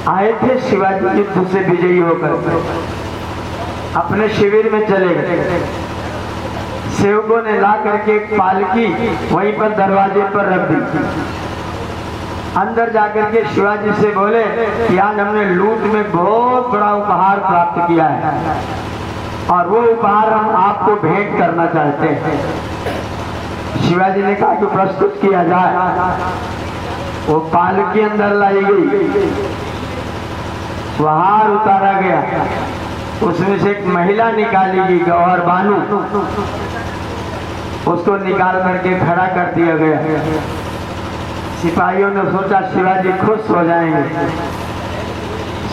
आए थे शिवाजी युद्ध से विजयी होकर, अपने शिविर में चले गए। सेवकों ने ला करके एक पालकी वहीं पर दरवाजे पर रख दी। अंदर जाकर के शिवाजी से बोले कि आज हमने लूट में बहुत बड़ा उपहार प्राप्त किया है और वो उपहार हम आपको भेंट करना चाहते हैं। शिवाजी ने कहा कि प्रस्तुत किया जाए। वो पालकी अंदर लाई गई, वो हार उतारा गया, उसमें से एक महिला निकाली गई, गौहर बानू, उसको निकाल करके खड़ा कर दिया गया। सिपाहियों ने सोचा शिवाजी खुश हो जाएंगे।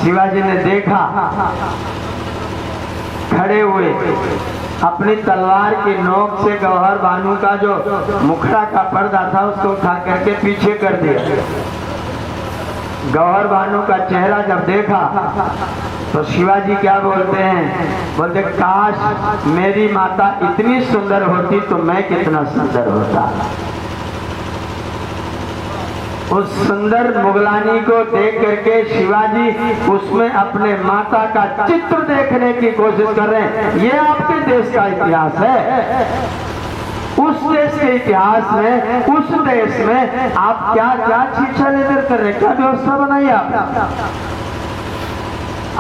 शिवाजी ने देखा, खड़े हुए अपनी तलवार की नोक से गौहर बानू का जो मुखड़ा का पर्दा था उसको उठा करके पीछे कर दिया। गौहर बानू का चेहरा जब देखा तो शिवाजी क्या बोलते हैं, बोलते काश मेरी माता इतनी सुंदर होती तो मैं कितना सुंदर होता। उस सुंदर मुगलानी को देख करके शिवाजी उसमें अपने माता का चित्र देखने की कोशिश कर रहे हैं। ये आपके देश का इतिहास है। उस देश के इतिहास में, उस देश में आप क्या क्या शिक्षा लेकर कर रहे हैं, क्या व्यवस्था बनाई आप।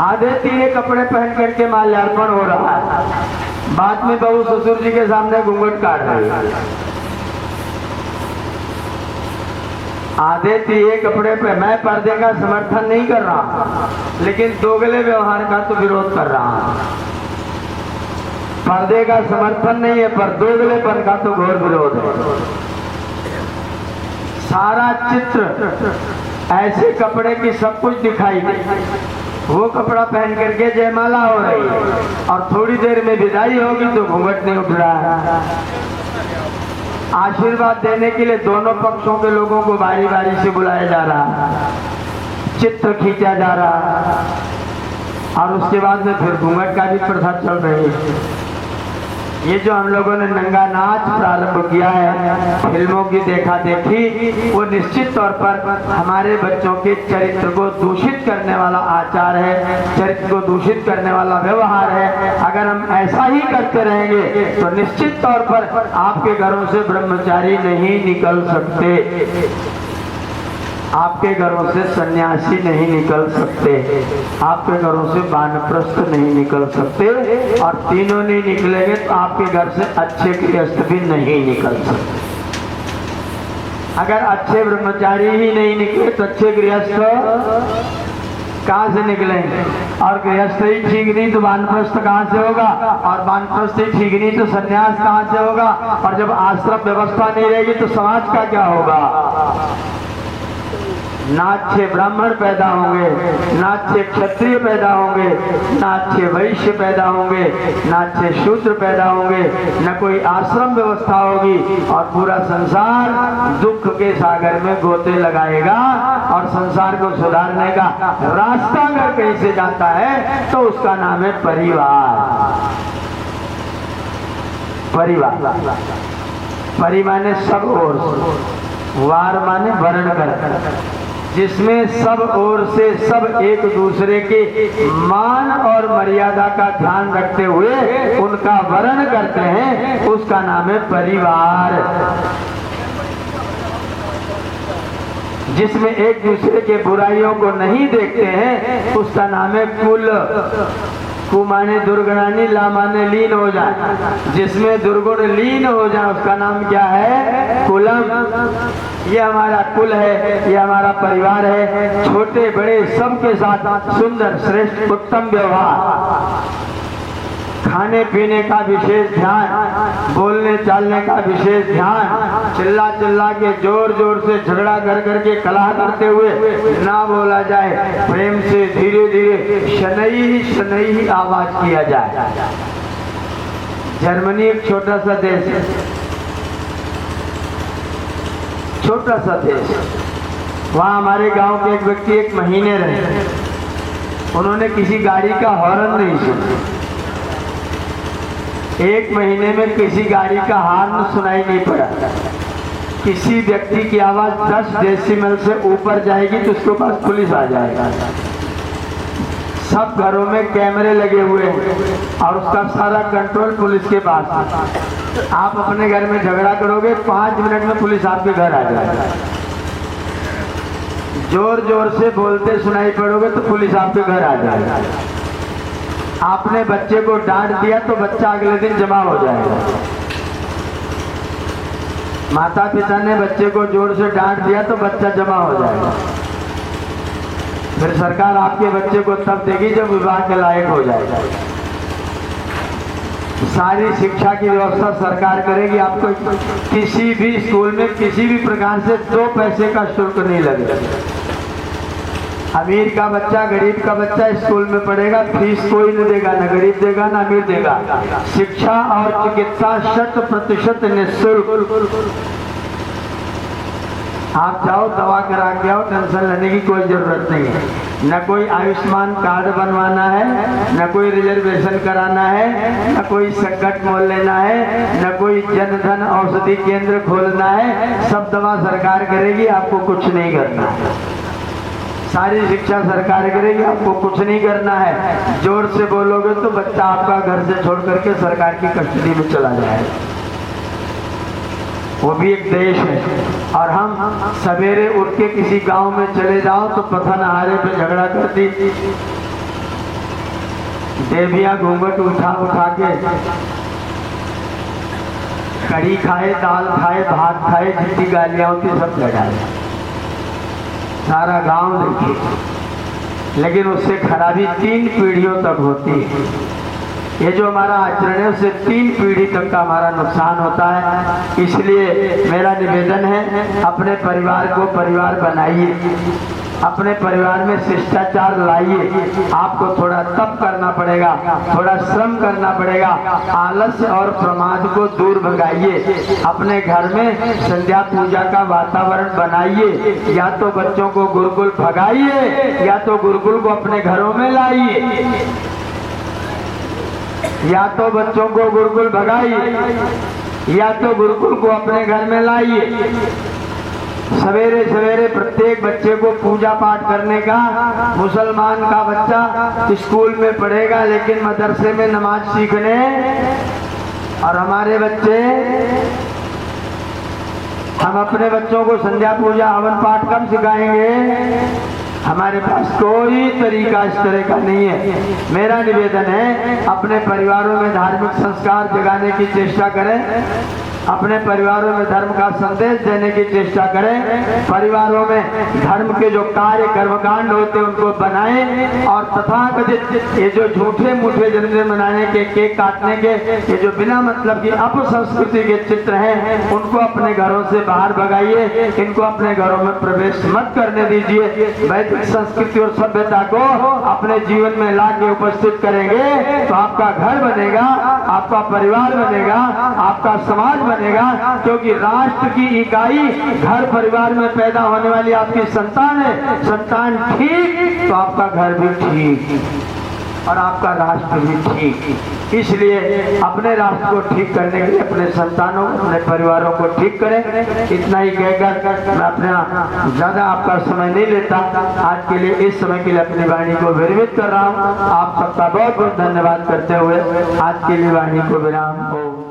आधे तीले कपड़े पहन करके माल्यार्पण हो रहा है, बाद में बहू ससुर जी के सामने घूंघट काट रही है। आधे तीले कपड़े पे मैं पर्दे का समर्थन नहीं कर रहा, लेकिन दोगले व्यवहार का तो विरोध कर रहा हूं। पर्दे का समर्थन नहीं है, पर दोगलेपन का तो घोर विरोध है। सारा चित्र ऐसे कपड़े की सब कुछ दिखाई दे, वो कपड़ा पहन करके जयमाला हो रही है और थोड़ी देर में विदाई होगी तो घूंघट नहीं उठ रहा है। आशीर्वाद देने के लिए दोनों पक्षों के लोगों को बारी बारी से बुलाया जा रहा है, चित्र खींचा जा रहा है और उसके बाद में फिर घूंघट का भी प्रथा चल रही है। ये जो हम लोगों ने नंगा नाच प्रारंभ किया है, फिल्मों की देखा देखी, वो निश्चित तौर पर हमारे बच्चों के चरित्र को दूषित करने वाला आचार है, चरित्र को दूषित करने वाला व्यवहार है। अगर हम ऐसा ही करते रहेंगे तो निश्चित तौर पर आपके घरों से ब्रह्मचारी नहीं निकल सकते, आपके घरों से सन्यासी नहीं निकल सकते, आपके घरों से वानप्रस्थ नहीं निकल सकते, और तीनों नहीं निकलेंगे तो आपके घर से अच्छे गृहस्थ भी नहीं निकल सकते। अगर अच्छे ब्रह्मचारी ही नहीं निकले तो अच्छे गृहस्थ कहाँ से निकलेंगे, और गृहस्थ ही ठीक नहीं तो वानप्रस्थ कहाँ से होगा, और वानप्रस्थ ही ठीक नहीं तो सन्यास कहाँ से होगा, और जब आश्रम व्यवस्था नहीं रहेगी तो समाज का क्या होगा। ना अच्छे ब्राह्मण पैदा होंगे, ना अच्छे क्षत्रिय पैदा होंगे, ना अच्छे वैश्य पैदा होंगे, ना अच्छे शूद्र पैदा होंगे, न कोई आश्रम व्यवस्था होगी, और पूरा संसार दुख के सागर में गोते लगाएगा। और संसार को सुधारने का रास्ता अगर कहीं से जाता है तो उसका नाम है परिवार। परिवार, परि माने सब ओर, वार माने वर्ण कर, जिसमें सब ओर से सब एक दूसरे के मान और मर्यादा का ध्यान रखते हुए उनका वर्ण करते हैं, उसका नाम है परिवार। जिसमें एक दूसरे के बुराइयों को नहीं देखते हैं उसका नाम है कुल। कु माने दुर्गुणानी, ला माने लीन हो जाए, जिसमें दुर्गुण लीन हो जाए उसका नाम क्या है, कुलम। ये हमारा कुल है, ये हमारा परिवार है। छोटे बड़े सबके साथ सुंदर श्रेष्ठ उत्तम व्यवहार, खाने पीने का विशेष ध्यान, बोलने चालने का विशेष ध्यान, चिल्ला चिल्ला के जोर जोर से झगड़ा कर करके कलह करते हुए ना बोला जाए, प्रेम से धीरे धीरे शनई शनई आवाज किया जाए। जर्मनी एक छोटा सा देश है, छोटा सा देश। वहाँ हमारे गांव के एक व्यक्ति एक महीने रहे, उन्होंने किसी गाड़ी का हॉर्न नहीं सुना। एक महीने में किसी गाड़ी का हॉर्न सुनाई नहीं पड़ा। किसी व्यक्ति की आवाज 10 डेसिबल से ऊपर जाएगी तो उसके पास पुलिस आ जाएगा। सब घरों में कैमरे लगे हुए हैं और उसका सारा कंट्रोल पुलिस के पास है। आप अपने घर में झगड़ा करोगे 5 मिनट में पुलिस आपके घर आ जाएगी। जोर जोर से बोलते सुनाई पड़ोगे तो पुलिस आपके घर आ जाएगी। आपने बच्चे को डांट दिया तो बच्चा अगले दिन जमा हो जाएगा। माता पिता ने बच्चे को जोर से डांट दिया तो बच्चा जमा हो जाएगा। फिर सरकार आपके बच्चे को तब देगी जब विवाह के लायक हो जाएगा। सारी शिक्षा की व्यवस्था सरकार करेगी। आपको किसी भी स्कूल में किसी भी प्रकार से 2 पैसे का शुल्क नहीं लगेगा। अमीर का बच्चा गरीब का बच्चा स्कूल में पढ़ेगा, फीस कोई नहीं देगा, ना गरीब देगा ना अमीर देगा। शिक्षा और चिकित्सा 100% निःशुल्क। आप जाओ दवा करा के आओ, टेंशन लेने की कोई जरूरत नहीं है। न कोई आयुष्मान कार्ड बनवाना है, न कोई रिजर्वेशन कराना है, न कोई संकट मोल लेना है, न कोई जनधन औषधि केंद्र खोलना है। सब दवा सरकार करेगी, आपको कुछ नहीं करना है। सारी शिक्षा सरकार करेगी, आपको कुछ नहीं करना है। जोर से बोलोगे तो बच्चा आपका घर से छोड़ करके सरकार की कस्टडी में चला जाएगा। वो भी एक देश है। और हम सवेरे उठ के किसी गांव में चले जाओ तो पथनहारे पे झगड़ा करती देवियां घूंघट उठा उठा के कढ़ी खाए, दाल खाए, भात खाए, जितनी गालियां होती सब लड़ाए, सारा गांव देखिए। लेकिन उससे खराबी 3 पीढ़ियों तक होती है। ये जो हमारा आचरण है उससे 3 पीढ़ी तक का हमारा नुकसान होता है। इसलिए मेरा निवेदन है, अपने परिवार को परिवार बनाइए, अपने परिवार में शिष्टाचार लाइए। आपको थोड़ा तप करना पड़ेगा, थोड़ा श्रम करना पड़ेगा। आलस्य और प्रमाद को दूर भगाइए। अपने घर में संध्या पूजा का वातावरण बनाइए। या तो बच्चों को गुरुकुल भगाइए या तो गुरुकुल को अपने घरों में लाइए। या तो बच्चों को गुरुकुल भगाइए या तो गुरुकुल को अपने घर में लाइए। सवेरे सवेरे प्रत्येक बच्चे को पूजा पाठ करने का। मुसलमान का बच्चा स्कूल में पढ़ेगा लेकिन मदरसे में नमाज सीखने, और हमारे बच्चे, हम अपने बच्चों को संध्या पूजा हवन पाठ कब सिखाएंगे? हमारे पास कोई तरीका इस तरह का नहीं है। मेरा निवेदन है, अपने परिवारों में धार्मिक संस्कार जगाने की चेष्टा करें, अपने परिवारों में धर्म का संदेश देने की चेष्टा करें। परिवारों में धर्म के जो कार्य कर्मकांड होते हैं उनको बनाएं। और तथाकथित ये जो झूठे मूठे जन्मदिन मनाने के, केक काटने के, ये जो बिना मतलब की अपसंस्कृति के चित्र हैं, उनको अपने घरों से बाहर भगाइए। इनको अपने घरों में प्रवेश मत करने दीजिए। वैदिक संस्कृति और सभ्यता को अपने जीवन में ला के उपस्थित करेंगे तो आपका घर बनेगा, आपका परिवार बनेगा, आपका समाज बनेगा। क्योंकि राष्ट्र की इकाई घर परिवार में पैदा होने वाली आपकी संतान है। संतान ठीक तो आपका घर भी ठीक और आपका राष्ट्र भी ठीक। इसलिए अपने राष्ट्र को ठीक करने के लिए अपने संतानों, अपने परिवारों को ठीक करें। इतना ही कहकर मैं अपना ज्यादा आपका समय नहीं लेता। आज के लिए, इस समय के लिए अपनी वाणी को विरमित कर रहा हूँ। आप सबका बहुत बहुत धन्यवाद करते हुए आज के लिए वाणी को विराम हो।